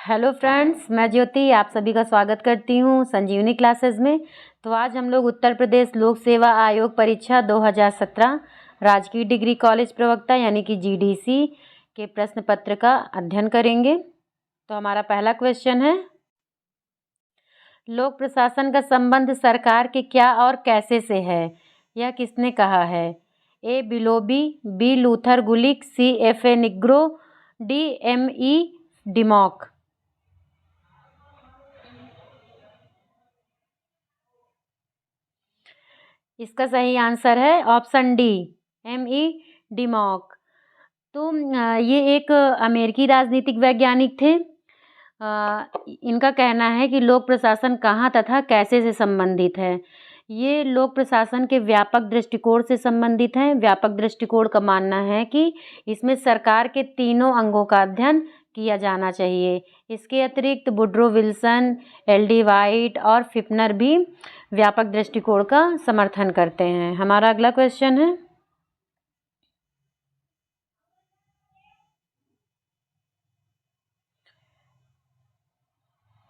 Hello friends, मैं ज्योति आप सभी का स्वागत करती हूँ संजीवनी क्लासेस में। तो आज हम लोग उत्तर प्रदेश लोक सेवा आयोग परीक्षा 2017 राजकीय डिग्री कॉलेज प्रवक्ता यानी कि जीडीसी के प्रश्न पत्र का अध्ययन करेंगे। तो हमारा पहला क्वेश्चन है, लोक प्रशासन का संबंध सरकार के क्या और कैसे से है? यह किसने कहा है? A Willoughby, B Luther Gulick, C F A. Nigro, D M E. Dimock. इसका सही आंसर है ऑप्शन डी, एम.ई. डिमॉक। तो ये एक अमेरिकी राजनीतिक वैज्ञानिक थे। इनका कहना है कि लोक प्रशासन कहाँ तथा कैसे से संबंधित है। ये लोक प्रशासन के व्यापक दृष्टिकोण से संबंधित है। व्यापक दृष्टिकोण का मानना है कि इसमें सरकार के तीनों अंगों का अध्ययन किया जाना चाहिए। इसके अतिरिक्त वुड्रो विल्सन, एल.डी. वाइट और फिफ्नर भी व्यापक दृष्टिकोण का समर्थन करते हैं। हमारा अगला क्वेश्चन है,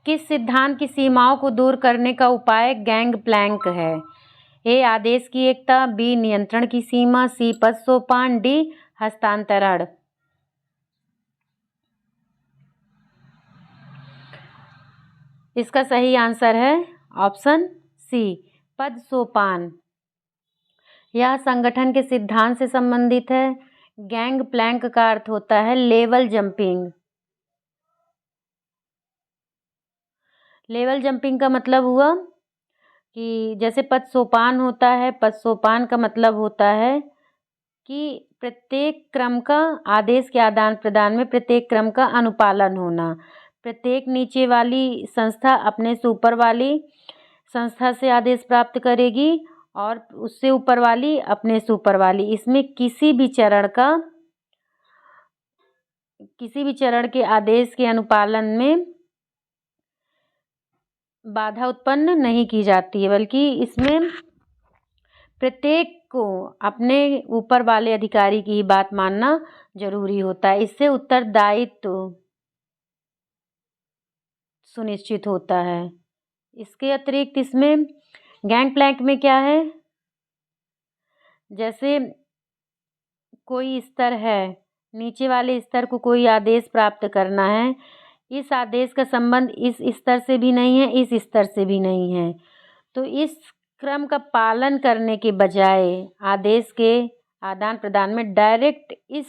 किस सिद्धांत की सीमाओं को दूर करने का उपाय गैंग प्लैंक है? ए आदेश की एकता, बी नियंत्रण की सीमा, सी पद सोपान, डी हस्तांतरण। इसका सही आंसर है ऑप्शन सी, पद सोपान। यह संगठन के सिद्धांत से संबंधित है। गैंग प्लैंक का अर्थ होता है लेवल जंपिंग। लेवल जंपिंग का मतलब हुआ कि जैसे पद सोपान होता है, पद सोपान का मतलब होता है कि प्रत्येक क्रम का आदेश के आदान प्रदान में प्रत्येक क्रम का अनुपालन होना। प्रत्येक नीचे वाली संस्था अपने से ऊपर वाली संस्था से आदेश प्राप्त करेगी और उससे ऊपर वाली अपने से ऊपर वाली। इसमें किसी भी चरण के आदेश के अनुपालन में बाधा उत्पन्न नहीं की जाती है, बल्कि इसमें प्रत्येक को अपने ऊपर वाले अधिकारी की ही बात मानना जरूरी होता है। इससे उत्तरदायित्व सुनिश्चित होता है। इसके अतिरिक्त इसमें गैंग प्लैंक में क्या है, जैसे कोई स्तर है, नीचे वाले स्तर को कोई आदेश प्राप्त करना है, इस आदेश का संबंध इस स्तर से भी नहीं है, इस स्तर से भी नहीं है, तो इस क्रम का पालन करने के बजाय आदेश के आदान प्रदान में डायरेक्ट इस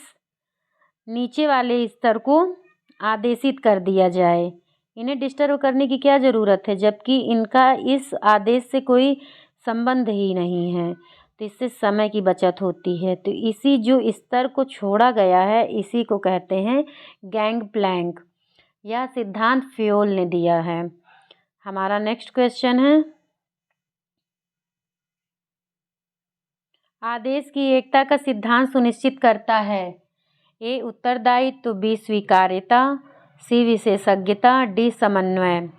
नीचे वाले स्तर को आदेशित कर दिया जाए। इन्हें डिस्टर्ब करने की क्या ज़रूरत है, जबकि इनका इस आदेश से कोई संबंध ही नहीं है। तो इससे समय की बचत होती है। तो इसी जो स्तर को छोड़ा गया है, इसी को कहते हैं गैंग प्लैंक। यह सिद्धांत फ्योल ने दिया है। हमारा नेक्स्ट क्वेश्चन है, आदेश की एकता का सिद्धांत सुनिश्चित करता है। ए उत्तरदायित्व, बी स्वीकार्यता, सी विशेषज्ञता, डी समन्वय।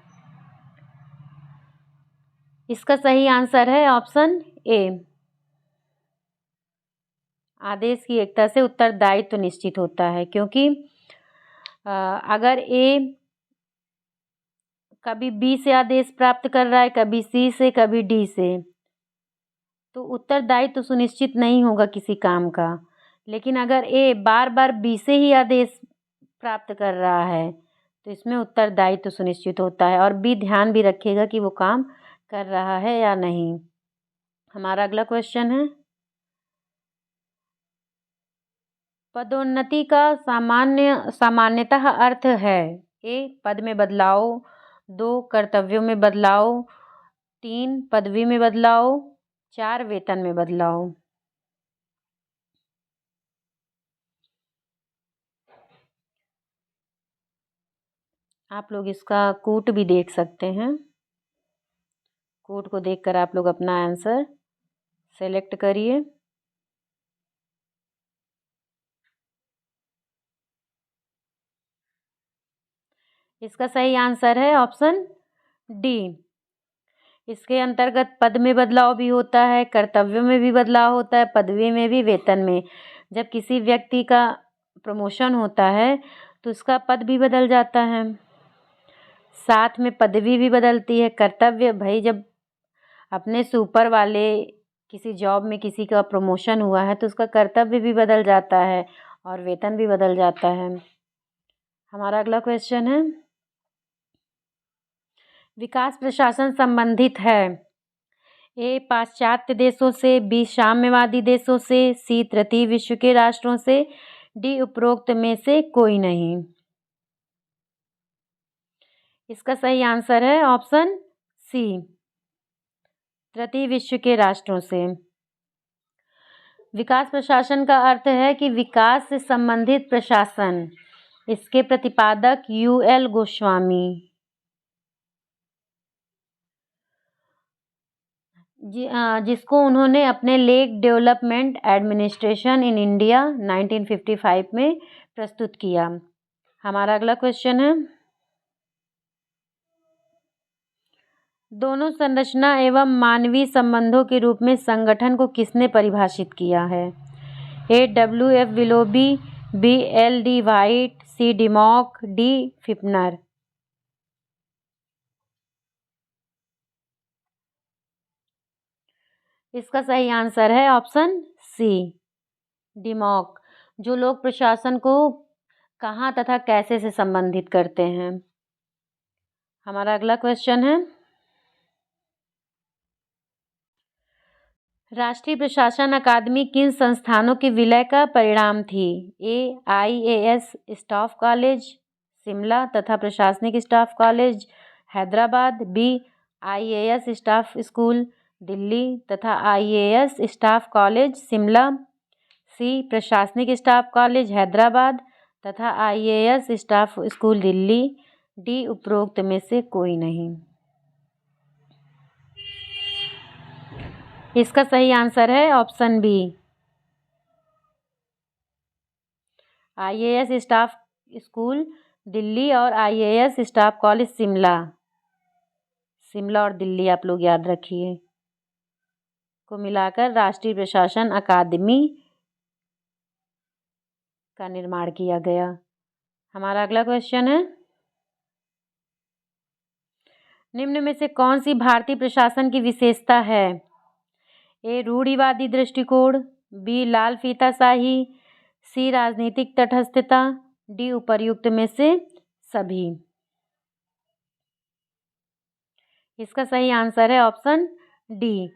इसका सही आंसर है ऑप्शन ए, आदेश की एकता से उत्तरदायित्व निश्चित होता है। क्योंकि अगर ए कभी बी से आदेश प्राप्त कर रहा है, कभी सी से, कभी डी से, तो उत्तरदायित्व सुनिश्चित नहीं होगा किसी काम का। लेकिन अगर ए बार बार बी से ही आदेश प्राप्त कर रहा है, तो इसमें उत्तरदायित्व सुनिश्चित होता है और बी ध्यान भी रखेगा कि वो काम कर रहा है या नहीं। हमारा अगला क्वेश्चन है, पदोन्नति का सामान्यतः अर्थ है। ए पद में बदलाव, 2 कर्तव्यों में बदलाव, 3 पदवी में बदलाव, 4 वेतन में बदलाव। आप लोग इसका कूट भी देख सकते हैं। कूट को देखकर आप लोग अपना आंसर सेलेक्ट करिए। इसका सही आंसर है ऑप्शन डी। इसके अंतर्गत पद में बदलाव भी होता है, कर्तव्यों में भी बदलाव होता है, पदवी में भी, वेतन में। जब किसी व्यक्ति का प्रमोशन होता है तो उसका पद भी बदल जाता है। साथ में पदवी भी बदलती है। कर्तव्य, भाई जब अपने से ऊपर वाले किसी जॉब में किसी का प्रमोशन हुआ है तो उसका कर्तव्य भी बदल जाता है और वेतन भी बदल जाता है। हमारा अगला क्वेश्चन है, विकास प्रशासन संबंधित है। ए पाश्चात्य देशों से, बी साम्यवादी देशों से, सी तृतीय विश्व के राष्ट्रों से, डी उपरोक्त में से कोई नहीं। इसका सही आंसर है ऑप्शन सी, तृतीय विश्व के राष्ट्रों से। विकास प्रशासन का अर्थ है कि विकास से संबंधित प्रशासन। इसके प्रतिपादक यूएल गोस्वामी जिसको उन्होंने अपने lake development administration in India 1955 में प्रस्तुत किया। हमारा अगला क्वेश्चन है, दोनों संरचना एवं मानवीय संबंधों के रूप में संगठन को किसने परिभाषित किया है। A W F. Willoughby, B L D. White, C Dimock, D Pfiffner. इसका सही आंसर है ऑप्शन सी, डिमॉक, जो लोक प्रशासन को कहाँ तथा कैसे से संबंधित करते हैं। हमारा अगला क्वेश्चन है, राष्ट्रीय प्रशासन अकादमी किन संस्थानों के विलय का परिणाम थी। A IAS staff college Shimla तथा प्रशासनिक staff college Hyderabad, B IAS staff school Delhi तथा IAS staff college Shimla, C प्रशासनिक स्टाफ कॉलेज हैदराबाद तथा IAS staff school Delhi, D उपरोक्त में से कोई नहीं। इसका सही आंसर है option B, IAS staff school Delhi और IAS staff college Shimla. Shimla और दिल्ली आप लोग याद रखिए, को मिलाकर राष्ट्रीय प्रशासन अकादमी का निर्माण किया गया। हमारा अगला क्वेश्चन है, निम्न में से कौन सी भारतीय प्रशासन की विशेषता है। ए रूढ़िवादी दृष्टिकोण, बी लाल फीताशाही, सी राजनीतिक तटस्थता, डी उपर्युक्त में से सभी। इसका सही आंसर है ऑप्शन डी,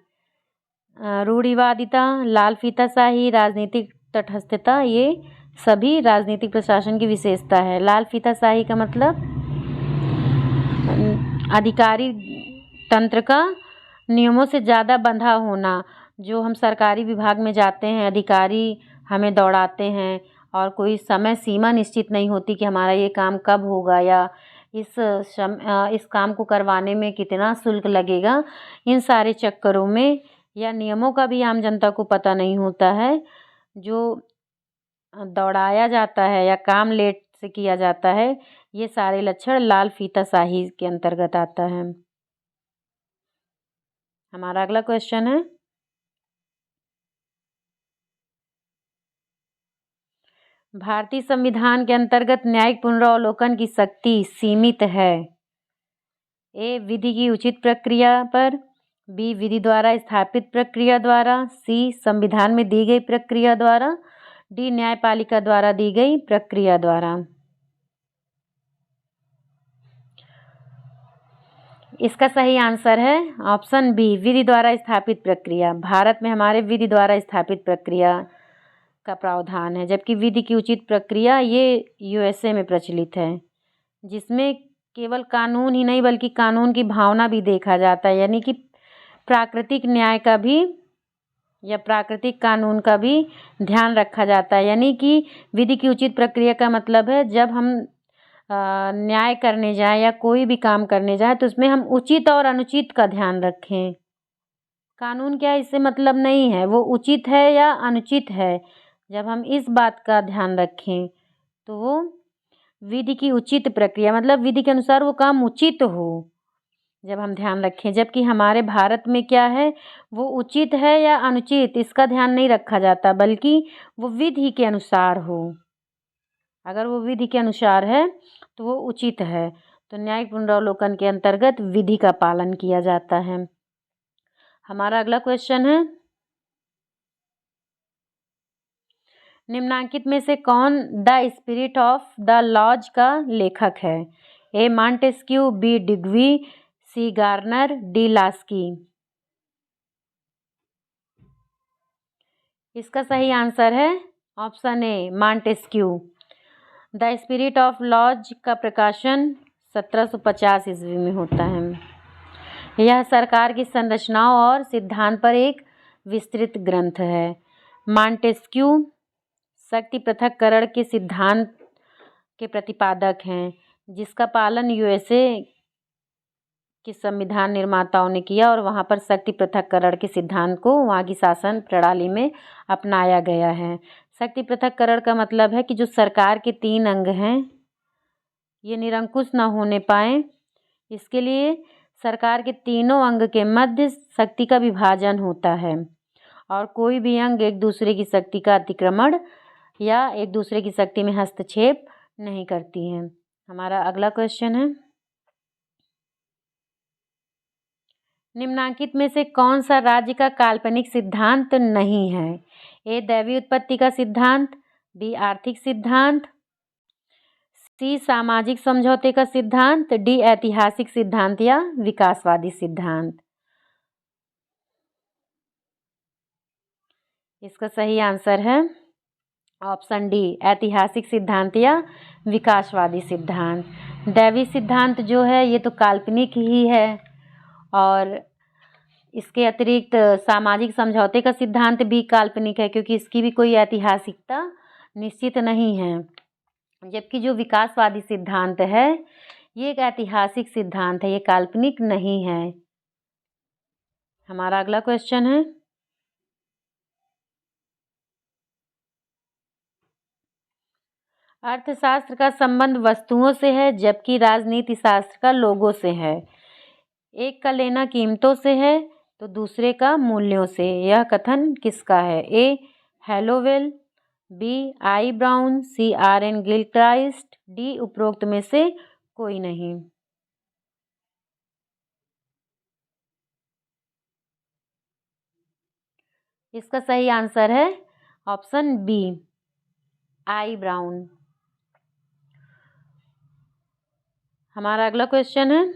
रूढ़िवादिता, लाल फीताशाही, राजनीतिक तटस्थता, ये सभी राजनीतिक प्रशासन की विशेषता है। लाल फीताशाही का मतलब अधिकारी तंत्र का नियमों से ज़्यादा बंधा होना। जो हम सरकारी विभाग में जाते हैं, अधिकारी हमें दौड़ाते हैं और कोई समय सीमा निश्चित नहीं होती कि हमारा ये काम कब होगा या इस काम को करवाने में कितना शुल्क लगेगा। इन सारे चक्करों में या नियमों का भी आम जनता को पता नहीं होता है। जो दौड़ाया जाता है या काम लेट से किया जाता है, ये सारे लक्षण लाल फीताशाही के अंतर्गत आता है। हमारा अगला क्वेश्चन है, भारतीय संविधान के अंतर्गत न्यायिक पुनरावलोकन की शक्ति सीमित है। ए विधि की उचित प्रक्रिया पर, बी विधि द्वारा स्थापित प्रक्रिया द्वारा, सी संविधान में दी गई प्रक्रिया द्वारा, डी न्यायपालिका द्वारा दी गई प्रक्रिया द्वारा। इसका सही आंसर है ऑप्शन बी, विधि द्वारा स्थापित प्रक्रिया। भारत में हमारे विधि द्वारा स्थापित प्रक्रिया का प्रावधान है, जबकि विधि की उचित प्रक्रिया ये USA में प्रचलित है, जिसमें केवल कानून ही नहीं बल्कि कानून की भावना भी देखा जाता है, यानी कि प्राकृतिक न्याय का भी या प्राकृतिक कानून का भी ध्यान रखा जाता है। यानी कि विधि की उचित प्रक्रिया का मतलब है जब हम न्याय करने जाएं या कोई भी काम करने जाएं तो उसमें हम उचित और अनुचित का ध्यान रखें। कानून क्या है इससे मतलब नहीं है, वो उचित है या अनुचित है। जब हम इस बात का ध्यान रखें तो वो विधि की उचित प्रक्रिया मतलब विधि के अनुसार वो काम उचित हो, जब हम ध्यान रखें। जबकि हमारे भारत में क्या है, वो उचित है या अनुचित इसका ध्यान नहीं रखा जाता, बल्कि वो विधि के अनुसार हो। अगर वो विधि के अनुसार है तो वो उचित है। तो न्यायिक पुनरावलोकन के अंतर्गत विधि का पालन किया जाता है। हमारा अगला क्वेश्चन है, निम्नांकित में से कौन the spirit of the laws का लेखक है? A Montesquieu, B Duguit, C Garner, D Laski. इसका सही आंसर है option A Montesquieu. The spirit of laws का प्रकाशन 1750 ईस्वी में होता है। यह सरकार की संरचनाओं और सिद्धांत पर एक विस्तृत ग्रंथ है। मॉन्टेस्क्यू शक्ति पृथक्करण के सिद्धांत के प्रतिपादक हैं, जिसका पालन यूएसए के संविधान निर्माताओं ने किया और वहां पर शक्ति पृथक्करण के सिद्धांत को वहां की शासन प्रणाली में अपनाया गया है। शक्ति पृथक्करण का मतलब है कि जो सरकार के 3 अंग हैं ये निरंकुश न होने पाए, इसके लिए सरकार के तीनों अंग के मध्य शक्ति का विभाजन होता है और कोई भी अंग एक दूसरे की शक्ति का अतिक्रमण या एक दूसरे की शक्ति में हस्तक्षेप नहीं करती हैं। हमारा अगला क्वेश्चन है, निम्नांकित में से कौन सा राज्य का काल्पनिक सिद्धांत नहीं है? ए दैवी उत्पत्ति का सिद्धांत, बी आर्थिक सिद्धांत, सी सामाजिक समझौते का सिद्धांत, डी ऐतिहासिक सिद्धांत या विकासवादी सिद्धांत। इसका सही आंसर है ऑप्शन डी ऐतिहासिक सिद्धांत या विकासवादी सिद्धांत। दैवी सिद्धांत जो है ये तो काल्पनिक ही है और इसके अतिरिक्त सामाजिक समझौते का सिद्धांत भी काल्पनिक है क्योंकि इसकी भी कोई ऐतिहासिकता निश्चित नहीं है। जबकि जो विकासवादी सिद्धांत है ये एक ऐतिहासिक सिद्धांत है, ये काल्पनिक नहीं है। हमारा अगला क्वेश्चन है, अर्थशास्त्र का संबंध वस्तुओं से है जबकि राजनीति शास्त्र का लोगों से है। एक का लेना कीमतों से है तो दूसरे का मूल्यों से। यह कथन किसका है? A Hallowell, B I Brown, C R N Gilchrist, D उपरोक्त में से कोई नहीं। इसका सही आंसर है ऑप्शन बी आई ब्राउन। हमारा अगला क्वेश्चन है,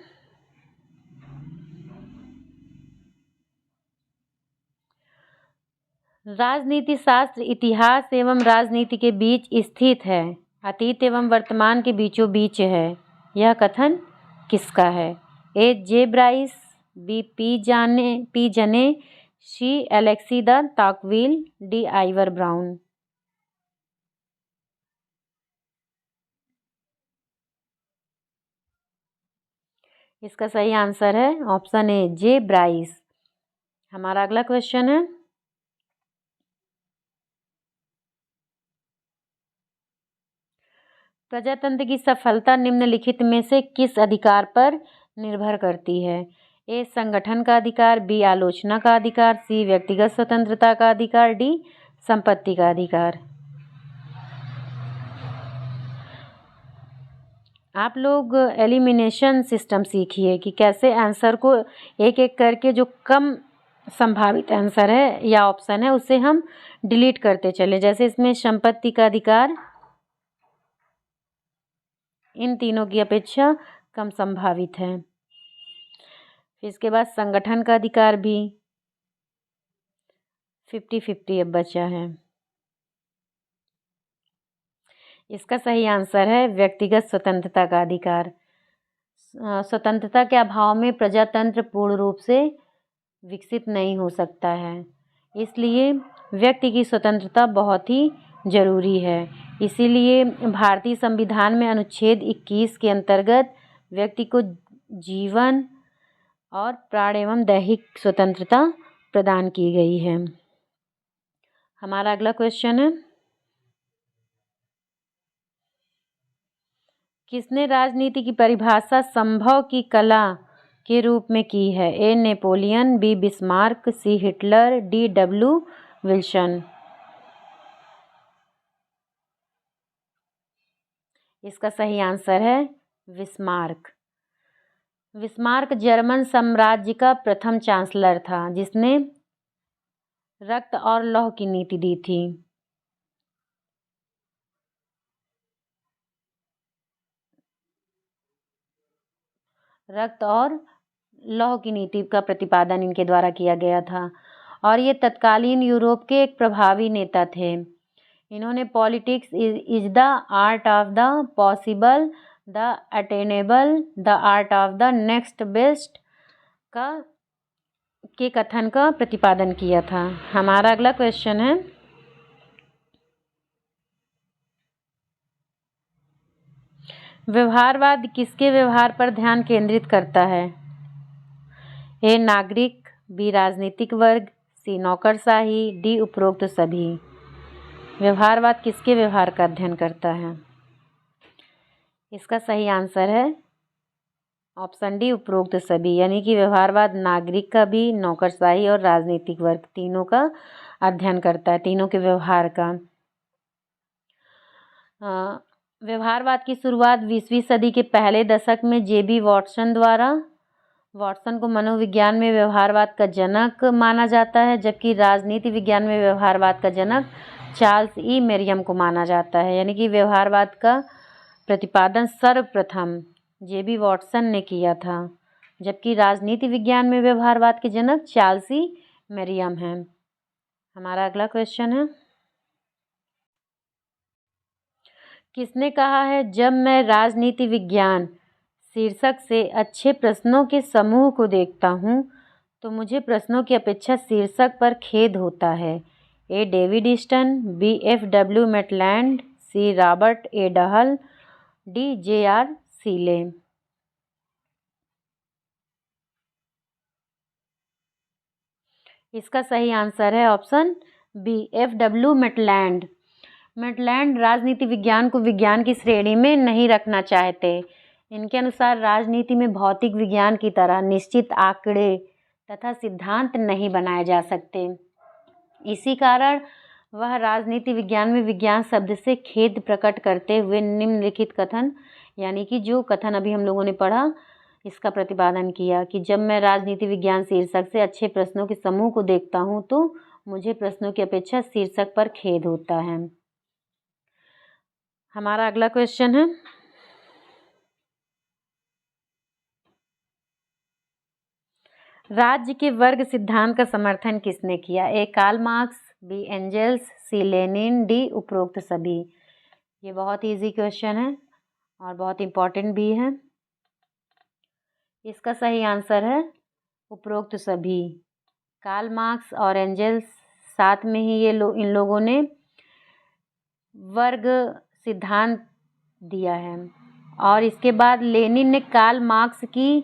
राजनीति शास्त्र इतिहास एवं राजनीति के बीच स्थित है, अतीत एवं वर्तमान के बीचों बीच है। यह कथन किसका है? A J Bryce, B P Janet, C Alexis de Tocqueville, D Ivor Brown. इसका सही आंसर है ऑप्शन ए जे ब्राइस। हमारा अगला क्वेश्चन है, प्रजातंत्र की सफलता निम्नलिखित में से किस अधिकार पर निर्भर करती है? ए संगठन का अधिकार, बी आलोचना का अधिकार, सी व्यक्तिगत स्वतंत्रता का अधिकार, डी संपत्ति का अधिकार। आप लोग एलिमिनेशन सिस्टम सीखिए कि कैसे आंसर को एक एक करके जो कम संभावित आंसर है या ऑप्शन है उसे हम डिलीट करते चले। जैसे इसमें संपत्ति का अधिकार इन तीनों की अपेक्षा कम संभावित है। इसके बाद संगठन का अधिकार भी 50-50 अब बचा है। इसका सही आंसर है व्यक्तिगत स्वतंत्रता का अधिकार। स्वतंत्रता के अभाव में प्रजातंत्र पूर्ण रूप से विकसित नहीं हो सकता है, इसलिए व्यक्ति की स्वतंत्रता बहुत ही जरूरी है। इसीलिए भारतीय संविधान में अनुच्छेद 21 के अंतर्गत व्यक्ति को जीवन और प्राण एवं दैहिक स्वतंत्रता प्रदान की गई है। हमारा अगला क्वेश्चन है, किसने राजनीति की परिभाषा संभव की कला के रूप में की है? ए नेपोलियन, बी बिस्मार्क, सी हिटलर, डी डब्ल्यू विल्सन। इसका सही आंसर है बिस्मार्क। बिस्मार्क जर्मन साम्राज्य का प्रथम चांसलर था जिसने रक्त और लौह की नीति दी थी। रक्त और लौह की नीति का प्रतिपादन इनके द्वारा किया गया था और ये तत्कालीन यूरोप के एक प्रभावी नेता थे। इन्होंने politics is the art of the possible, the attainable, the art of the next best के कथन का प्रतिपादन किया था। हमारा अगला क्वेश्चन है, व्यवहारवाद किसके व्यवहार पर ध्यान केंद्रित करता है? ए नागरिक, बी राजनीतिक वर्ग, सी नौकरशाही, डी उपरोक्त सभी। व्यवहारवाद किसके व्यवहार का अध्ययन करता है? इसका सही आंसर है ऑप्शन डी उपरोक्त सभी, यानी कि व्यवहारवाद नागरिक का भी, नौकरशाही और राजनीतिक वर्ग तीनों का अध्ययन करता है, तीनों के व्यवहार का। व्यवहारवाद की शुरुआत 20वीं सदी के पहले दशक में जेबी वॉटसन द्वारा। वॉटसन को मनोविज्ञान में व्यवहारवाद का जनक माना जाता है, जबकि राजनीति विज्ञान में व्यवहारवाद का जनक चार्ल्स ई मेरियम को माना जाता है। यानी कि व्यवहारवाद का प्रतिपादन सर्वप्रथम जेबी वॉटसन ने किया था, जबकि राजनीति विज्ञान में व्यवहारवाद के जनक चार्ल्स ई मेरियम हैं। हमारा अगला क्वेश्चन है, किसने कहा है जब मैं राजनीति विज्ञान शीर्षक से अच्छे प्रश्नों के समूह को देखता हूँ तो मुझे प्रश्नों की अपेक्षा शीर्षक पर खेद होता है? A David Easton, B F W. Maitland, C Robert A Dahl, D J R. Seeley. इसका सही आंसर है option B F W. Maitland. Maitland राजनीति विज्ञान को विज्ञान की श्रेणी में नहीं रखना चाहते। इनके अनुसार राजनीति में भौतिक विज्ञान की तरह निश्चित आंकड़े तथा सिद्धांत नहीं बनाए जा सकते। इसी कारण वह राजनीति विज्ञान में विज्ञान शब्द से खेद प्रकट करते हुए निम्नलिखित कथन, यानी कि जो कथन अभी हम लोगों ने पढ़ा, इसका प्रतिपादन किया कि जब मैं राजनीति विज्ञान शीर्षक से अच्छे प्रश्नों के समूह को देखता हूँ तो मुझे प्रश्नों की अपेक्षा शीर्षक पर खेद होता है। हमारा अगला क्वेश्चन है, राज्य के वर्ग सिद्धांत का समर्थन किसने किया? A Karl Marx, B angels, C Lenin, D उपरोक्त सभी। ये बहुत इजी क्वेश्चन है और बहुत इम्पोर्टेंट भी है। इसका सही आंसर है उपरोक्त सभी। कार्ल मार्क्स और एंजेल्स साथ में ही इन लोगों ने वर्ग सिद्धांत दिया है और इसके बाद लेनिन ने कार्ल मार्क्स की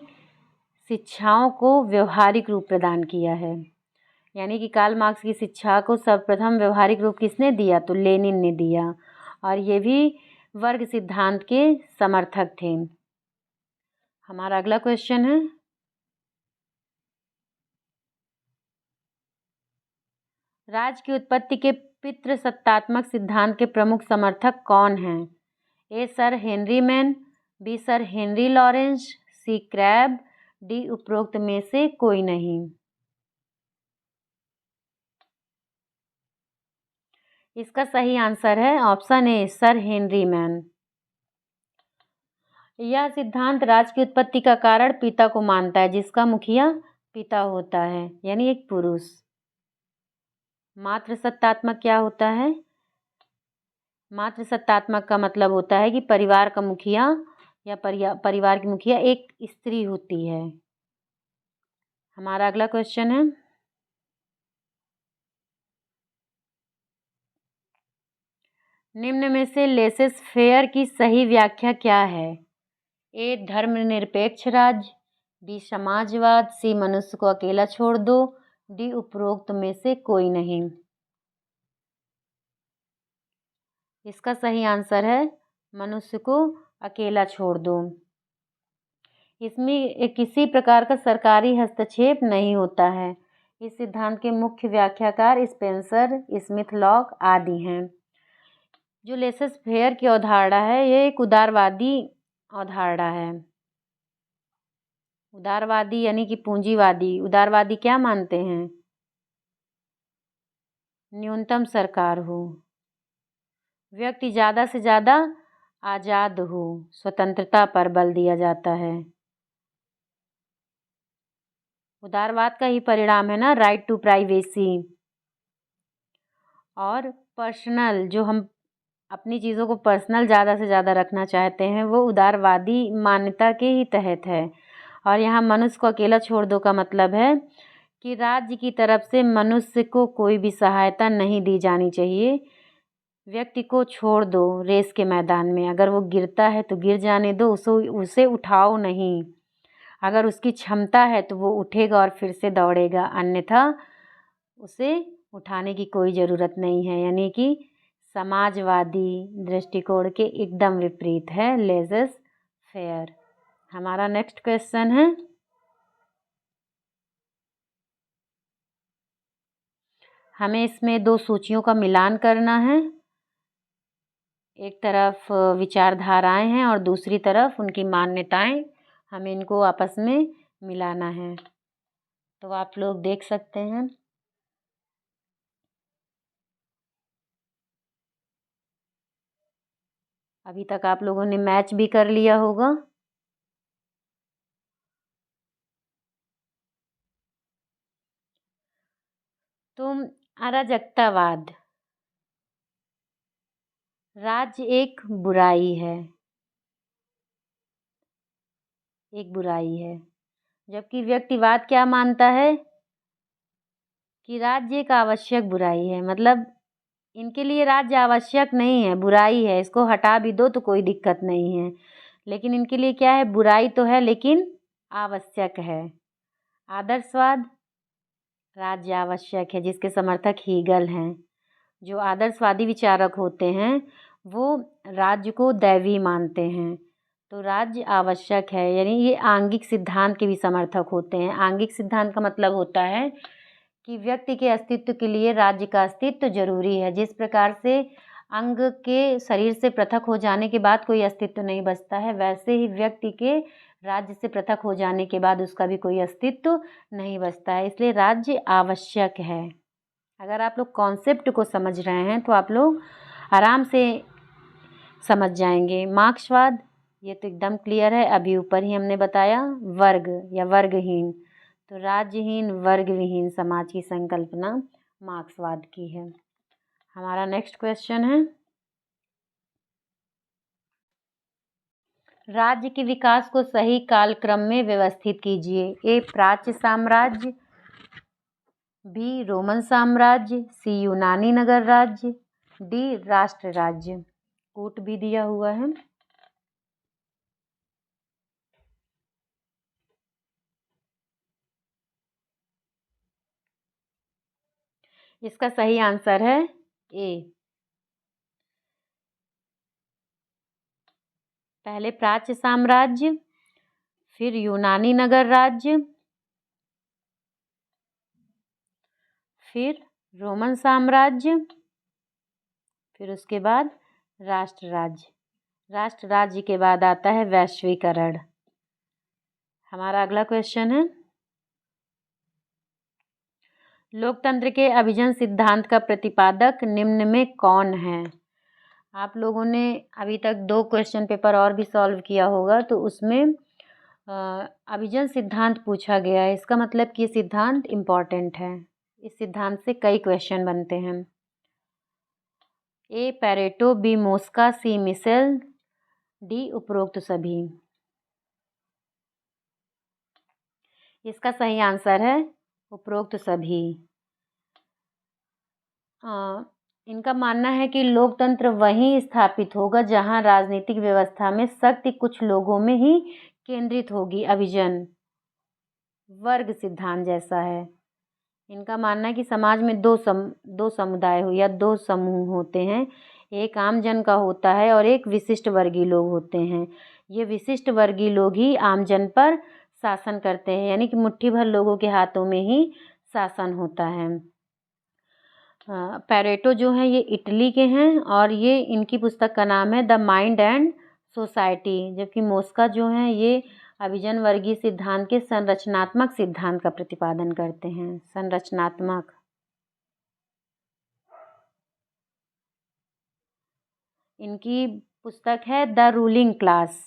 शिक्षाओं को व्यवहारिक रूप प्रदान किया है। यानी कि कार्ल मार्क्स की शिक्षा को सर्वप्रथम व्यवहारिक रूप किसने दिया? तो लेनिन ने दिया और ये भी वर्ग सिद्धांत के समर्थक थे। हमारा अगला क्वेश्चन है, राज्य की उत्पत्ति के पितृसत्तात्मक सिद्धांत के प्रमुख समर्थक कौन हैं? A sir Henry Maine, B sir Henry Lawrence, C Krabbe, D उपरोक्त में से कोई नहीं। इसका सही आंसर है option A sir Henry Maine. यह सिद्धांत राज्य की उत्पत्ति का कारण पिता को मानता है, जिसका मुखिया पिता होता है, यानी एक पुरुष। मातृसत्तात्मक क्या होता है? मातृसत्तात्मक का मतलब होता है कि परिवार का मुखिया या परिवार की मुखिया एक स्त्री होती है। हमारा अगला क्वेश्चन है, निम्न में से लेसेस फेयर की सही व्याख्या क्या है? ए धर्मनिरपेक्ष राज्य, बी समाजवाद, सी मनुष्य को अकेला छोड़ दो, डी उपरोक्त में से कोई नहीं। इसका सही आंसर है मनुष्य को अकेला छोड़ दो। इसमें किसी प्रकार का सरकारी हस्तक्षेप नहीं होता है। इस सिद्धांत के मुख्य व्याख्याकार स्पेंसर, स्मिथ लॉक आदि हैं। जो लेसेस फेयर की अवधारणा है, ये एक उदारवादी अवधारणा है। उदारवादी यानी कि पूंजीवादी। उदारवादी क्या मानते हैं? न्यूनतम सरकार हो, व्यक्ति ज़्यादा से ज़्यादा आज़ाद हो, स्वतंत्रता पर बल दिया जाता है। उदारवाद का ही परिणाम है ना राइट टू प्राइवेसी। और पर्सनल, जो हम अपनी चीज़ों को पर्सनल ज़्यादा से ज़्यादा रखना चाहते हैं, वो उदारवादी मान्यता के ही तहत है। और यहाँ मनुष्य को अकेला छोड़ दो का मतलब है कि राज्य की तरफ से मनुष्य को कोई भी सहायता नहीं दी जानी चाहिए। व्यक्ति को छोड़ दो रेस के मैदान में, अगर वो गिरता है तो गिर जाने दो, उसे उठाओ नहीं। अगर उसकी क्षमता है तो वो उठेगा और फिर से दौड़ेगा, अन्यथा उसे उठाने की कोई ज़रूरत नहीं है। यानी कि समाजवादी दृष्टिकोण के एकदम विपरीत है लेज़र्स फेयर। हमारा नेक्स्ट क्वेश्चन है, हमें इसमें दो सूचियों का मिलान करना है। एक तरफ विचारधाराएं हैं और दूसरी तरफ उनकी मान्यताएं, हमें इनको आपस में मिलाना है। तो आप लोग देख सकते हैं। अभी तक आप लोगों ने मैच भी कर लिया होगा। तो अराजकतावाद, राज्य एक बुराई है, एक बुराई है, जबकि व्यक्तिवाद क्या मानता है कि राज्य एक आवश्यक बुराई है। मतलब इनके लिए राज्य आवश्यक नहीं है, बुराई है, इसको हटा भी दो तो कोई दिक्कत नहीं है। लेकिन इनके लिए क्या है, बुराई तो है लेकिन आवश्यक है। आदर्शवाद, राज्य आवश्यक है, जिसके समर्थक हीगल हैं। जो आदर्शवादी विचारक होते हैं वो राज्य को दैवी मानते हैं। तो राज्य आवश्यक है, यानी ये आंगिक सिद्धांत के भी समर्थक होते हैं। आंगिक सिद्धांत का मतलब होता है कि व्यक्ति के अस्तित्व के लिए राज्य का अस्तित्व जरूरी है। जिस प्रकार से अंग के शरीर से पृथक हो जाने के बाद कोई अस्तित्व नहीं बचता है, वैसे ही व्यक्ति के राज्य से पृथक हो जाने के बाद उसका भी कोई अस्तित्व नहीं बचता है। इसलिए राज्य आवश्यक है। अगर आप लोग कॉन्सेप्ट को समझ रहे हैं तो आप लोग आराम से समझ जाएंगे। मार्क्सवाद, ये तो एकदम क्लियर है, अभी ऊपर ही हमने बताया। वर्ग या वर्गहीन, तो राज्यहीन वर्गविहीन समाज की संकल्पना मार्क्सवाद की है। हमारा नेक्स्ट क्वेश्चन है, राज्य के विकास को सही कालक्रम में व्यवस्थित कीजिए। ए प्राच्य साम्राज्य, बी रोमन साम्राज्य, सी यूनानी नगर राज्य, डी राष्ट्र राज्य। कोट भी दिया हुआ है। इसका सही आंसर है ए। पहले प्राच्य साम्राज्य, फिर यूनानी नगर राज्य, फिर रोमन साम्राज्य, फिर उसके बाद राष्ट्र राज्य। राष्ट्र राज्य के बाद आता है वैश्वीकरण। हमारा अगला क्वेश्चन है, लोकतंत्र के अभिजन सिद्धांत का प्रतिपादक निम्न में कौन है? आप लोगों ने अभी तक 2 क्वेश्चन पेपर और भी सॉल्व किया होगा, तो उसमें अभिजन सिद्धांत पूछा गया है। इसका मतलब कि ये सिद्धांत इम्पॉर्टेंट है। इस सिद्धांत से कई क्वेश्चन बनते हैं। ए पैरेटो, बी मोस्का, सी मिशेल, डी उपरोक्त सभी। इसका सही आंसर है उपरोक्त सभी। इनका मानना है कि लोकतंत्र वहीं स्थापित होगा जहां राजनीतिक व्यवस्था में शक्ति कुछ लोगों में ही केंद्रित होगी। अभिजन वर्ग सिद्धांत जैसा है। इनका मानना है कि समाज में दो समुदाय हो या 2 समूह होते हैं। एक आम जन का होता है और एक विशिष्ट वर्गीय लोग होते हैं। ये विशिष्ट वर्गीय लोग ही आम जन पर शासन करते हैं, यानी कि मुट्ठी भर लोगों के हाथों में ही शासन होता है। पैरेटो जो हैं ये इटली के हैं और ये इनकी पुस्तक का नाम है द माइंड एंड सोसाइटी, जबकि मोस्का जो हैं ये अभिजन वर्गीय सिद्धांत के संरचनात्मक सिद्धांत का प्रतिपादन करते हैं। संरचनात्मक। इनकी पुस्तक है the ruling class.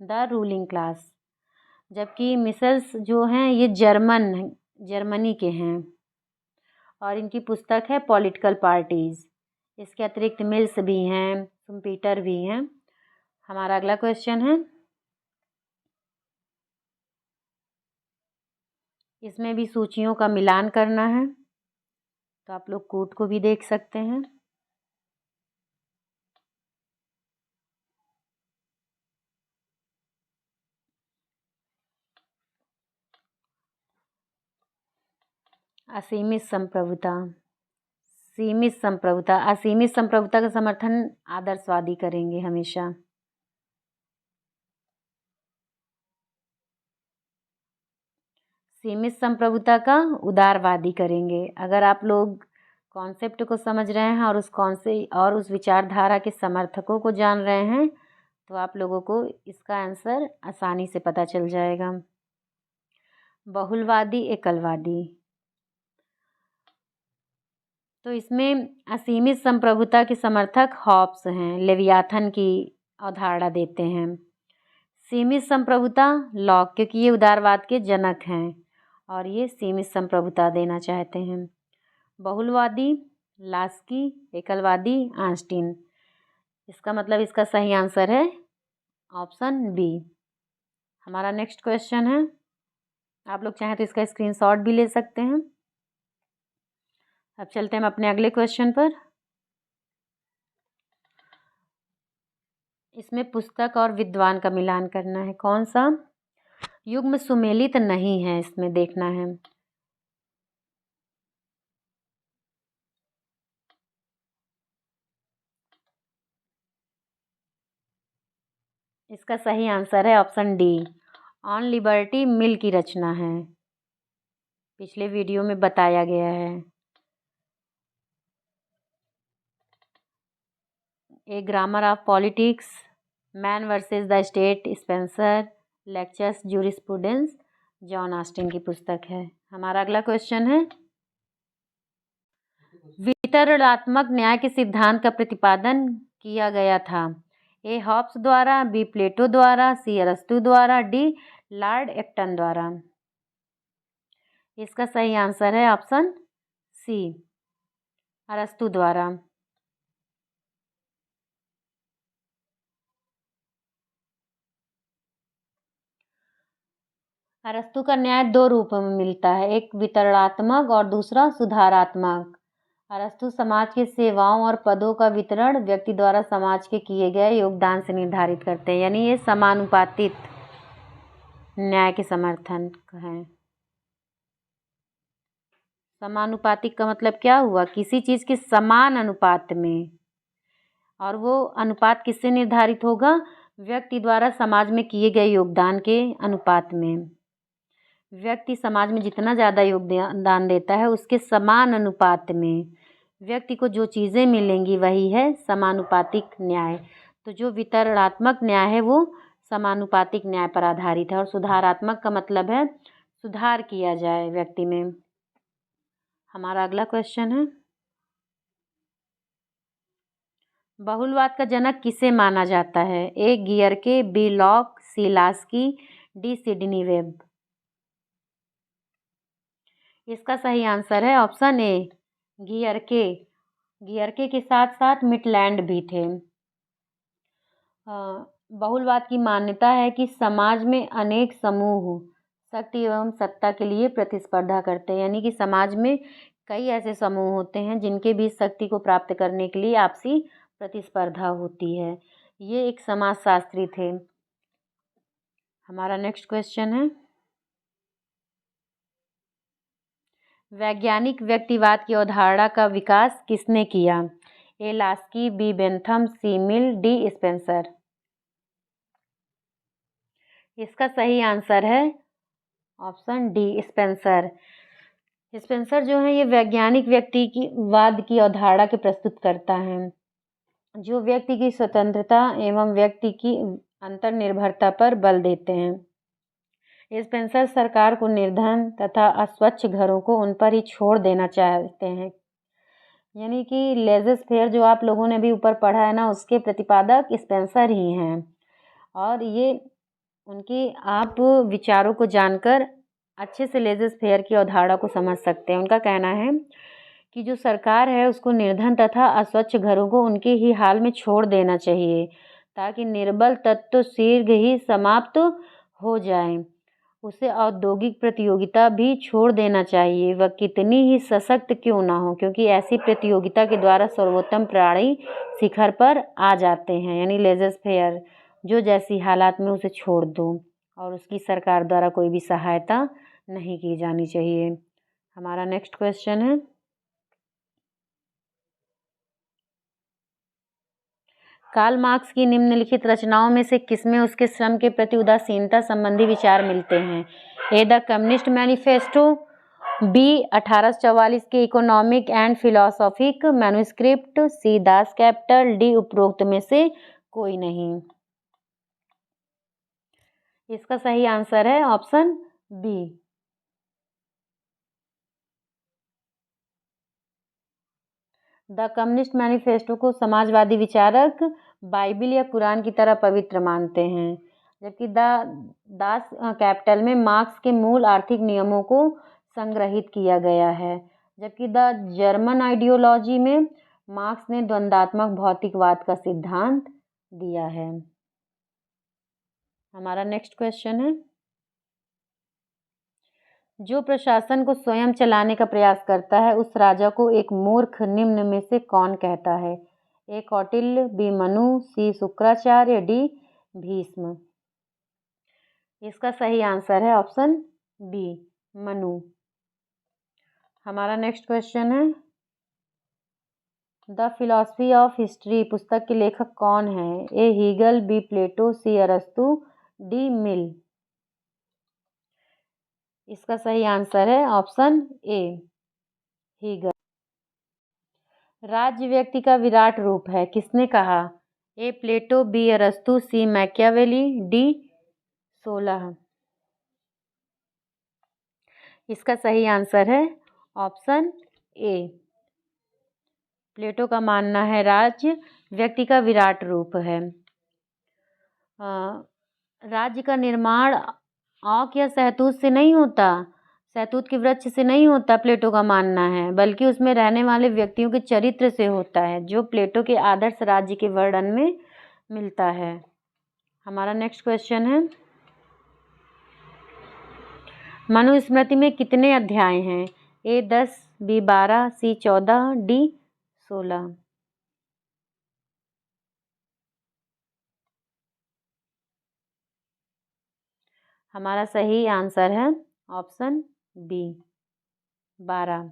The ruling class. जबकि मिसेल्स जो हैं ये जर्मनी के हैं और इनकी पुस्तक है पॉलिटिकल पार्टीज। इसके अतिरिक्त मिल्स भी हैं, शुम्पीटर भी हैं। हमारा अगला क्वेश्चन है, इसमें भी सूचियों का मिलान करना है, तो आप लोग कोड को भी देख सकते हैं। असीमित संप्रभुता, सीमित संप्रभुता। असीमित संप्रभुता का समर्थन आदर्शवादी करेंगे हमेशा। सीमित संप्रभुता का उदारवादी करेंगे। अगर आप लोग कॉन्सेप्ट को समझ रहे हैं और उस विचारधारा के समर्थकों को जान रहे हैं तो आप लोगों को इसका आंसर आसानी से पता चल जाएगा। बहुलवादी, एकलवादी। तो इसमें असीमित संप्रभुता के समर्थक हॉब्स हैं, लेवियाथन की अवधारणा देते हैं। सीमित संप्रभुता लॉक, क्योंकि ये उदारवाद के जनक हैं और ये सीमित संप्रभुता देना चाहते हैं। बहुलवादी लास्की, एकलवादी आइंस्टीन। इसका मतलब इसका सही आंसर है ऑप्शन बी। हमारा नेक्स्ट क्वेश्चन है, आप लोग चाहें तो इसका स्क्रीनशॉट भी ले सकते हैं। अब चलते हैं अपने अगले क्वेश्चन पर। इसमें पुस्तक और विद्वान का मिलान करना है। कौन सा? युग्म सुमेलित नहीं है, इसमें देखना है। इसका सही आंसर है option D, on liberty mill की रचना है। पिछले वीडियो में बताया गया है। A grammar of politics, man versus the state, Spencer, lectures jurisprudence, John Austin की पुस्तक है। हमारा अगला क्वेश्चन है, वितरणात्मक न्याय के सिद्धांत का प्रतिपादन किया गया था। ए हॉब्स द्वारा, बी प्लेटो द्वारा, सी अरस्तु द्वारा, डी लॉर्ड एक्टन द्वारा। इसका सही आंसर है ऑप्शन सी, अरस्तु द्वारा। अरस्तु का न्याय दो रूपों में मिलता है, एक वितरणात्मक और दूसरा सुधारात्मक। अरस्तु समाज के सेवाओं और पदों का वितरण व्यक्ति द्वारा समाज के किए गए योगदान से निर्धारित करते हैं, यानी ये समानुपातिक न्याय के समर्थन है। समानुपातिक का मतलब क्या हुआ? किसी चीज़ के समान अनुपात में, और वो अनुपात किससे निर्धारित होगा? व्यक्ति द्वारा समाज में किए गए योगदान के अनुपात में। व्यक्ति समाज में जितना ज़्यादा योगदान देता है उसके समान अनुपात में व्यक्ति को जो चीज़ें मिलेंगी वही है समानुपातिक न्याय। तो जो वितरणात्मक न्याय है वो समानुपातिक न्याय पर आधारित है, और सुधारात्मक का मतलब है सुधार किया जाए व्यक्ति में। हमारा अगला क्वेश्चन है, बहुलवाद का जनक किसे माना जाता है? ए गियरके, बी लॉक, सी लास्की, डी सिडनी वेब। इसका सही आंसर है ऑप्शन ए, गियरके। गियरके के साथ साथ मिटलैंड भी थे। बहुलवाद की मान्यता है कि समाज में अनेक समूह शक्ति एवं सत्ता के लिए प्रतिस्पर्धा करते हैं, यानी कि समाज में कई ऐसे समूह होते हैं जिनके बीच शक्ति को प्राप्त करने के लिए आपसी प्रतिस्पर्धा होती है। ये एक समाजशास्त्री थे। हमारा नेक्स्ट क्वेश्चन है, वैज्ञानिक व्यक्तिवाद की अवधारणा का विकास किसने किया? ए लास्की, बी बेंथम, सी मिल, डी स्पेंसर। इसका सही आंसर है ऑप्शन डी, स्पेंसर। स्पेंसर जो है ये वैज्ञानिक व्यक्तिवाद की अवधारणा के प्रस्तुत करता है, जो व्यक्ति की स्वतंत्रता एवं व्यक्ति की अंतर्निर्भरता पर बल देते हैं। स्पेंसर सरकार को निर्धन तथा अस्वच्छ घरों को उन पर ही छोड़ देना चाहते हैं। यानी कि लेज़र फेयर जो आप लोगों ने भी ऊपर पढ़ा है ना, उसके प्रतिपादक स्पेंसर ही हैं। और ये उनकी आप विचारों को जानकर अच्छे से लेज़र फेयर की अवधारणा को समझ सकते हैं। उनका कहना है कि जो सरकार है उसको निर्धन तथा अस्वच्छ घरों को उनके ही हाल में छोड़ देना चाहिए ताकि निर्बल तत्व शीघ्र ही समाप्त हो जाए। उसे औद्योगिक प्रतियोगिता भी छोड़ देना चाहिए, वह कितनी ही सशक्त क्यों ना हो, क्योंकि ऐसी प्रतियोगिता के द्वारा सर्वोत्तम प्राणी शिखर पर आ जाते हैं। यानी लेज़र फेयर जो जैसी हालात में उसे छोड़ दो और उसकी सरकार द्वारा कोई भी सहायता नहीं की जानी चाहिए। हमारा नेक्स्ट क्वेश्चन है, कार्ल मार्क्स की निम्नलिखित रचनाओं में से किसमें उसके श्रम के प्रति उदासीनता संबंधी विचार मिलते हैं? A the communist manifesto, B 1844 के economic and philosophic manuscript, C Das Kapital, D उपरोक्त में से कोई नहीं। इसका सही आंसर है option B. The communist manifesto को समाजवादी विचारक बाइबिल या कुरान की तरह पवित्र मानते हैं, जबकि दास कैपिटल में मार्क्स के मूल आर्थिक नियमों को संग्रहित किया गया है, जबकि द जर्मन आइडियोलॉजी में मार्क्स ने द्वंद्वात्मक भौतिकवाद का सिद्धांत दिया है। हमारा नेक्स्ट क्वेश्चन है, जो प्रशासन को स्वयं चलाने का प्रयास करता है उस राजा को एक मूर्ख निम्न में से कौन कहता है? ए कौटिल्य, बी मनु, सी शुक्राचार्य, डी भीष्म। इसका सही आंसर है ऑप्शन बी, मनु। हमारा नेक्स्ट क्वेश्चन है, द फिलॉसफी ऑफ हिस्ट्री पुस्तक के लेखक कौन है? ए हीगल, बी प्लेटो, सी अरस्तु, डी मिल। इसका सही आंसर है ऑप्शन ए, हीगल। राज्य व्यक्ति का विराट रूप है, किसने कहा? ए प्लेटो, बी अरस्तु, सी मैकियावेली, डी सोलह। इसका सही आंसर है ऑप्शन ए, प्लेटो का मानना है राज्य व्यक्ति का विराट रूप है। राज्य का निर्माण औक या सहतूत से नहीं होता, सहतूत के वृक्ष से नहीं होता, प्लेटो का मानना है, बल्कि उसमें रहने वाले व्यक्तियों के चरित्र से होता है, जो प्लेटो के आदर्श राज्य के वर्णन में मिलता है। हमारा नेक्स्ट क्वेश्चन है, मनुस्मृति में कितने अध्याय हैं? ए 10, बी 12, सी 14, डी 16। हमारा सही आंसर है ऑप्शन बी, 12।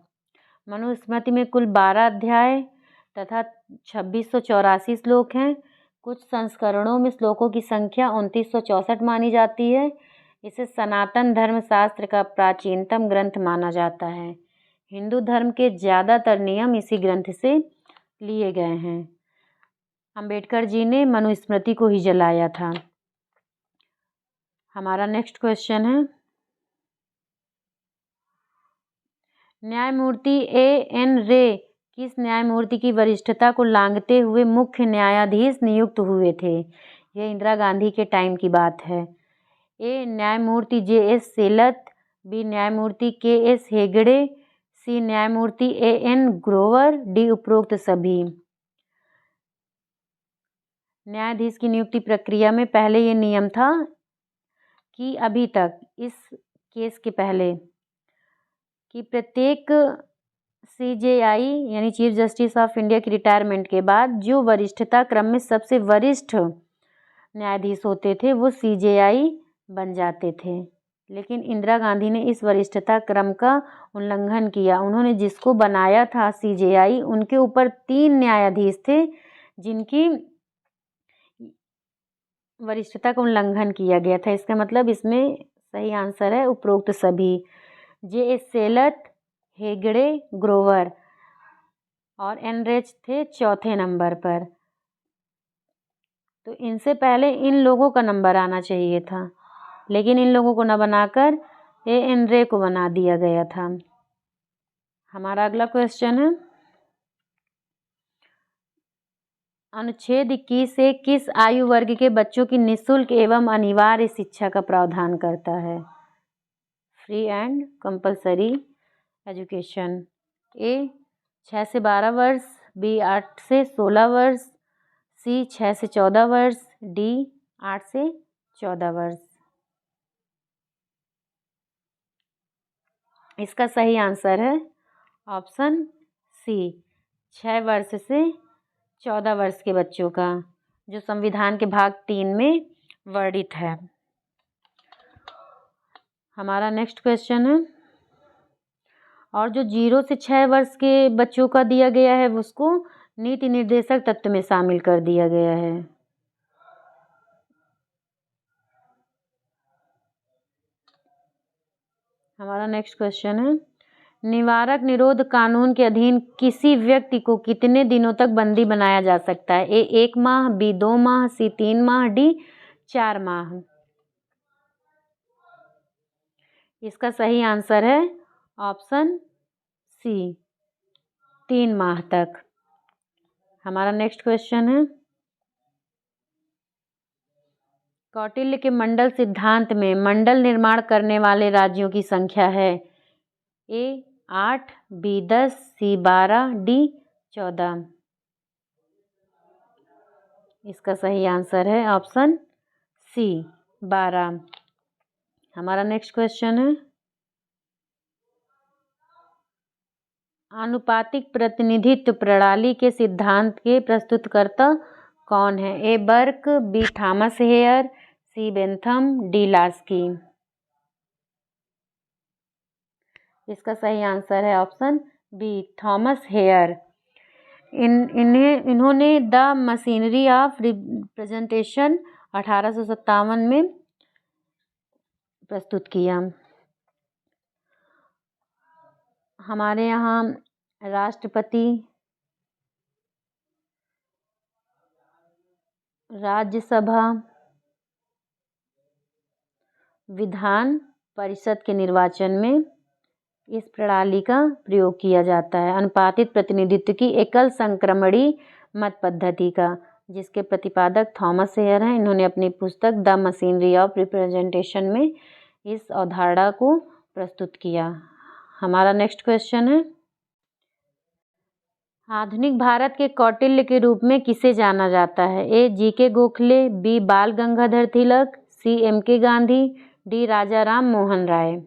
मनुस्मृति में कुल 12 अध्याय तथा 2684 श्लोक हैं। कुछ संस्करणों में श्लोकों की संख्या 2964 मानी जाती है। इसे सनातन धर्मशास्त्र का प्राचीनतम ग्रंथ माना जाता है। हिंदू धर्म के ज़्यादातर नियम इसी ग्रंथ से लिए गए हैं। अंबेडकर जी ने मनुस्मृति को ही जलाया था। हमारा नेक्स्ट क्वेश्चन है, न्यायमूर्ति ए.एन. रे किस न्यायमूर्ति की वरिष्ठता को लांघते हुए मुख्य न्यायाधीश नियुक्त हुए थे? यह इंदिरा गांधी के टाइम की बात है। ए न्यायमूर्ति जे.एस. सेलत, बी न्यायमूर्ति के.एस. हेगड़े, सी न्यायमूर्ति ए.एन. ग्रोवर, डी उपरोक्त सभी। न्यायाधीश की नियुक्ति प्रक्रिया में पहले ये नियम था कि अभी तक इस केस के पहले कि प्रत्येक CJI यानी चीफ जस्टिस ऑफ इंडिया की रिटायरमेंट के बाद जो वरिष्ठता क्रम में सबसे वरिष्ठ न्यायाधीश होते थे वो CJI बन जाते थे। लेकिन इंदिरा गांधी ने इस वरिष्ठता क्रम का उल्लंघन किया। उन्होंने जिसको बनाया था CJI, उनके ऊपर 3 न्यायाधीश थे जिनकी वरिष्ठता का उल्लंघन किया गया था। इसका मतलब इसमें सही आंसर है उपरोक्त सभी। जे.एस. सेलत, हेगड़े, ग्रोवर और एनरेच थे चौथे नंबर पर। तो इनसे पहले इन लोगों का नंबर आना चाहिए था, लेकिन इन लोगों को न बनाकर ए एन रे को बना दिया गया था। हमारा अगला क्वेश्चन है, अनुच्छेद 21 से किस आयु वर्ग के बच्चों की निःशुल्क एवं अनिवार्य शिक्षा का प्रावधान करता है? Free and compulsory education. A 6 से 12 वर्ष, बी 8 से 16 वर्ष, सी 6 से 14 वर्ष, डी 8 से 14 वर्ष। इसका सही आंसर है ऑप्शन सी, 6 वर्ष से 14 वर्ष के बच्चों का, जो संविधान के भाग 3 में वर्णित है। हमारा नेक्स्ट क्वेश्चन है, और जो 0 से 6 वर्ष के बच्चों का दिया गया है उसको नीति निर्देशक तत्व में शामिल कर दिया गया है। हमारा नेक्स्ट क्वेश्चन है, निवारक निरोध कानून के अधीन किसी व्यक्ति को कितने दिनों तक बंदी बनाया जा सकता है? ए 1 माह, बी 2 माह, सी 3 माह, डी 4 माह। इसका सही आंसर है ऑप्शन सी, 3 माह तक। हमारा नेक्स्ट क्वेश्चन है, कौटिल्य के मंडल सिद्धांत में मंडल निर्माण करने वाले राज्यों की संख्या है? ए 8, बी 10, सी 12, डी 14। इसका सही आंसर है ऑप्शन सी, 12। हमारा नेक्स्ट क्वेश्चन है, आनुपातिक प्रतिनिधित्व प्रणाली के सिद्धांत के प्रस्तुतकर्ता कौन है? ए बर्क, बी थॉमस हेयर, सी बेंथम, डी लास्की। इसका सही आंसर है ऑप्शन बी, थॉमस हेयर। इन्होंने द मशीनरी ऑफ रिप्रेजेंटेशन 1857 में प्रस्तुत किया। हमारे यहाँ राष्ट्रपति, राज्यसभा, विधान परिषद के निर्वाचन में इस प्रणाली का प्रयोग किया जाता है, अनुपातित प्रतिनिधित्व की एकल संक्रमणी मत पद्धति का, जिसके प्रतिपादक थॉमस हेयर हैं। इन्होंने अपनी पुस्तक द मशीनरी ऑफ रिप्रेजेंटेशन में इस अवधारणा को प्रस्तुत किया। हमारा नेक्स्ट क्वेश्चन है, आधुनिक भारत के कौटिल्य के रूप में किसे जाना जाता है? ए जी के गोखले, बी बाल गंगाधर तिलक, सी एम के गांधी, डी राजा राम मोहन राय।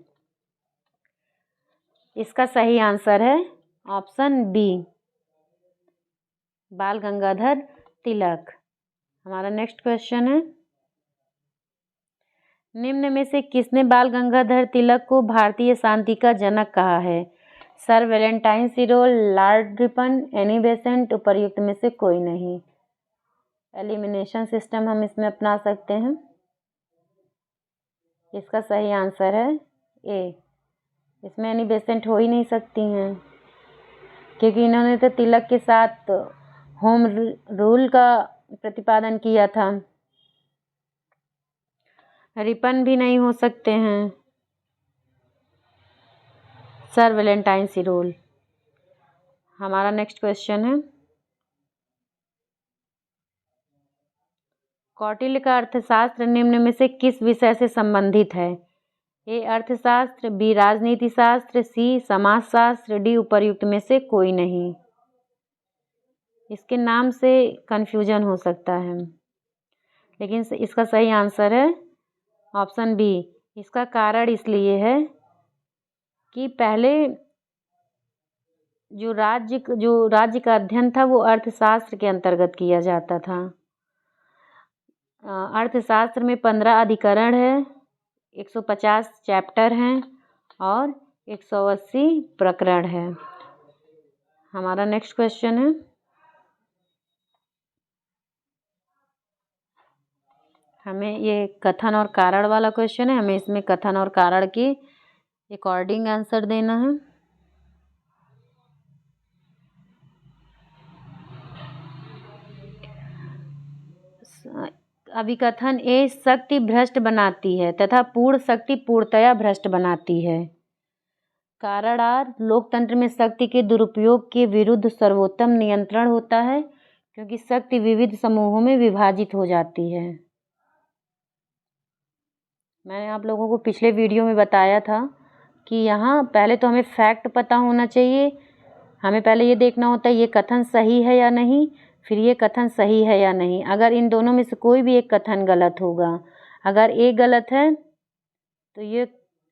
इसका सही आंसर है ऑप्शन बी, बाल गंगाधर तिलक। हमारा नेक्स्ट क्वेश्चन है, निम्न में से किसने बाल गंगाधर तिलक को भारतीय शांति का जनक कहा है? Sir Valentine सिरोल, Lord Ripon, Annie Besant, उपर्युक्त में से कोई नहीं। एलिमिनेशन सिस्टम हम इसमें अपना सकते हैं। इसका सही आंसर है ए, इसमें एनी बेसेंट हो ही नहीं सकती हैं, क्योंकि इन्होंने तो तिलक के साथ होम रूल का प्रतिपादन किया था। रिपन भी नहीं हो सकते हैं, सर वैलेंटाइन सिरोल। हमारा नेक्स्ट क्वेश्चन है, कौटिल्य का अर्थशास्त्र निम्न में से किस विषय से संबंधित है? ए अर्थशास्त्र, बी राजनीति शास्त्र, सी समाजशास्त्र, डी उपर्युक्त में से कोई नहीं। इसके नाम से कंफ्यूजन हो सकता है, लेकिन इसका सही आंसर है ऑप्शन बी। इसका कारण इसलिए है कि पहले जो राज्य का अध्ययन था वो अर्थशास्त्र के अंतर्गत किया जाता था। अर्थशास्त्र में 15 अधिकरण है, 150 चैप्टर हैं और 180 प्रकरण है। हमारा नेक्स्ट क्वेश्चन है, हमें ये कथन और कारण वाला क्वेश्चन है, हमें इसमें कथन और कारण के अकॉर्डिंग आंसर देना है। अभिकथन ए, शक्ति भ्रष्ट बनाती है तथा पूर्ण शक्ति पूर्णतया भ्रष्ट बनाती है। कारण आर, लोकतंत्र में शक्ति के दुरुपयोग के विरुद्ध सर्वोत्तम नियंत्रण होता है क्योंकि शक्ति विविध समूहों में विभाजित हो जाती है। मैंने आप लोगों को पिछले वीडियो में बताया था कि यहाँ पहले तो हमें फैक्ट पता होना चाहिए। हमें पहले ये देखना होता है ये कथन सही है या नहीं, फिर ये कथन सही है या नहीं। अगर इन दोनों में से कोई भी एक कथन गलत होगा, अगर ए गलत है तो ये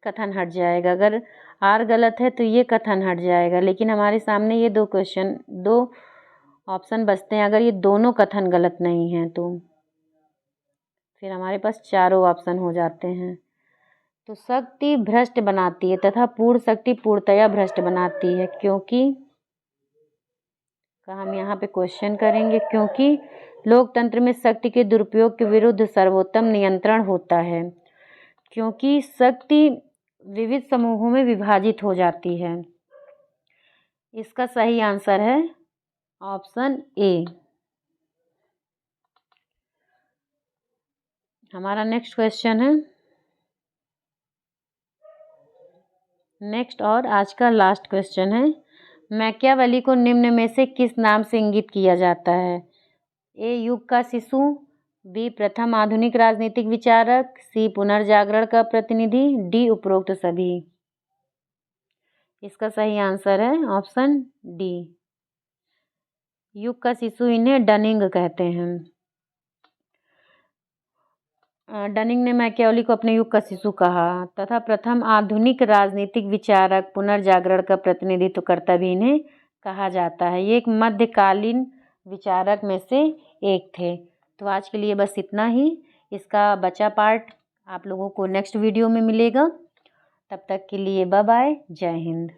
कथन हट जाएगा, अगर आर गलत है तो ये कथन हट जाएगा। लेकिन हमारे सामने ये दो ऑप्शन बचते हैं। अगर ये दोनों कथन गलत नहीं हैं तो फिर हमारे पास चारों ऑप्शन हो जाते हैं। तो शक्ति भ्रष्ट बनाती है तथा पूर्ण शक्ति पूर्णतया भ्रष्ट बनाती है क्योंकि हम यहाँ पे क्वेश्चन करेंगे, क्योंकि लोकतंत्र में शक्ति के दुरुपयोग के विरुद्ध सर्वोत्तम नियंत्रण होता है, क्योंकि शक्ति विविध समूहों में विभाजित हो जाती है। इसका सही आंसर है ऑप्शन ए। हमारा नेक्स्ट क्वेश्चन है, नेक्स्ट और आज का लास्ट क्वेश्चन है, मैकियावेली को निम्न में से किस नाम से इंगित किया जाता है? ए, युग का शिशु, बी, प्रथम आधुनिक राजनीतिक विचारक, सी, पुनर्जागरण का प्रतिनिधि, डी, उपरोक्त सभी। इसका सही आंसर है ऑप्शन डी, युग का शिशु। इन्हें डनिंग कहते हैं। डनिंग ने मैकियावेली को अपने युग का शिशु कहा तथा प्रथम आधुनिक राजनीतिक विचारक, पुनर्जागरण का प्रतिनिधित्व करता भी इन्हें कहा जाता है। ये एक मध्यकालीन विचारक में से एक थे। तो आज के लिए बस इतना ही। इसका बचा पार्ट आप लोगों को नेक्स्ट वीडियो में मिलेगा। तब तक के लिए बाय बाय, जय हिंद।